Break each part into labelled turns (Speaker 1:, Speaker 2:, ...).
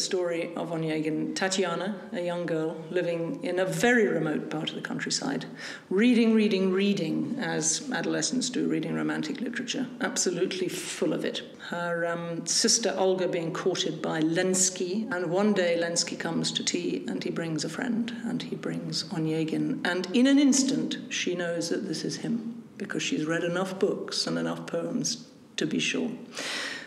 Speaker 1: story of Onegin, Tatiana, a young girl living in a very remote part of the countryside, reading, as adolescents do, reading romantic literature, absolutely full of it. Her sister Olga being courted by Lenski, and one day Lenski comes to tea and he brings a friend, and he brings Onegin, and in an instant she knows that this is him, because she's read enough books and enough poems to be sure.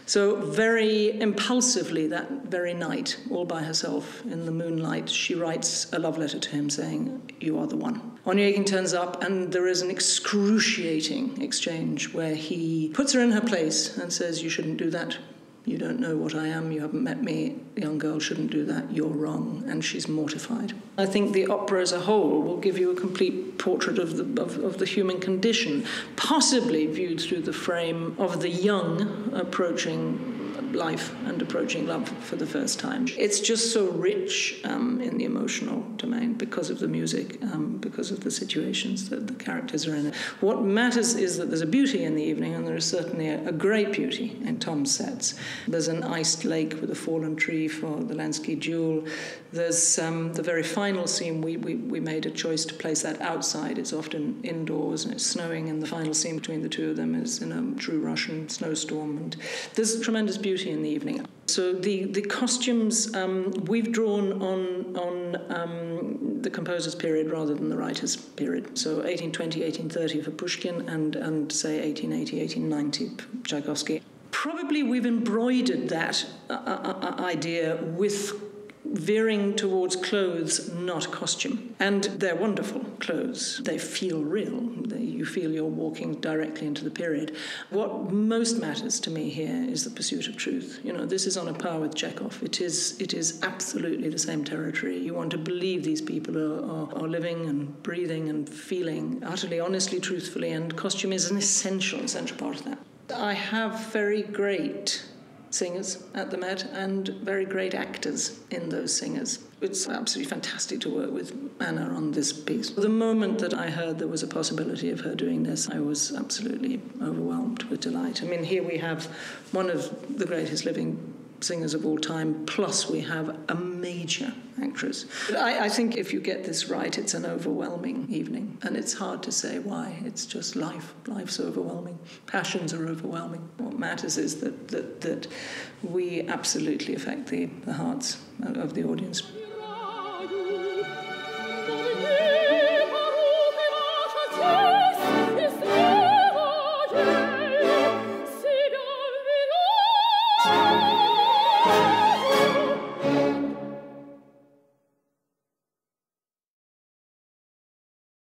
Speaker 1: So very impulsively that very night, all by herself in the moonlight, she writes a love letter to him saying, "You are the one." Onegin turns up and there is an excruciating exchange where he puts her in her place and says, "You shouldn't do that. You don't know what I am. You haven't met me. Young girl shouldn't do that. You're wrong." And she's mortified. I think the opera as a whole will give you a complete portrait of the human condition, possibly viewed through the frame of the young approaching life and approaching love for the first time. It's just so rich in the emotional domain because of the music, because of the situations that the characters are in. What matters is that there's a beauty in the evening, and there is certainly a great beauty in Tom's sets. There's an iced lake with a fallen tree for the Lenski duel. There's the very final scene, we made a choice to place that outside. It's often indoors and it's snowing, and the final scene between the two of them is in a true Russian snowstorm, and there's tremendous beauty in the evening. So the costumes we've drawn on the composer's period rather than the writer's period. So 1820, 1830 for Pushkin, and say 1880, 1890 for Tchaikovsky. Probably we've embroidered that idea with veering towards clothes, not costume. And they're wonderful clothes. They feel real. You feel you're walking directly into the period. What most matters to me here is the pursuit of truth. You know, this is on a par with Chekhov. It is absolutely the same territory. You want to believe these people are living and breathing and feeling utterly, honestly, truthfully, and costume is an essential part of that. I have very great singers at the Met and very great actors in those singers. It's absolutely fantastic to work with Anna on this piece. The moment that I heard there was a possibility of her doing this, I was absolutely overwhelmed with delight. I mean, here we have one of the greatest living singers of all time, plus we have a major actress. I think if you get this right, it's an overwhelming evening, and it's hard to say why. It's just life. Life's overwhelming. Passions are overwhelming. What matters is that we absolutely affect the hearts of the audience.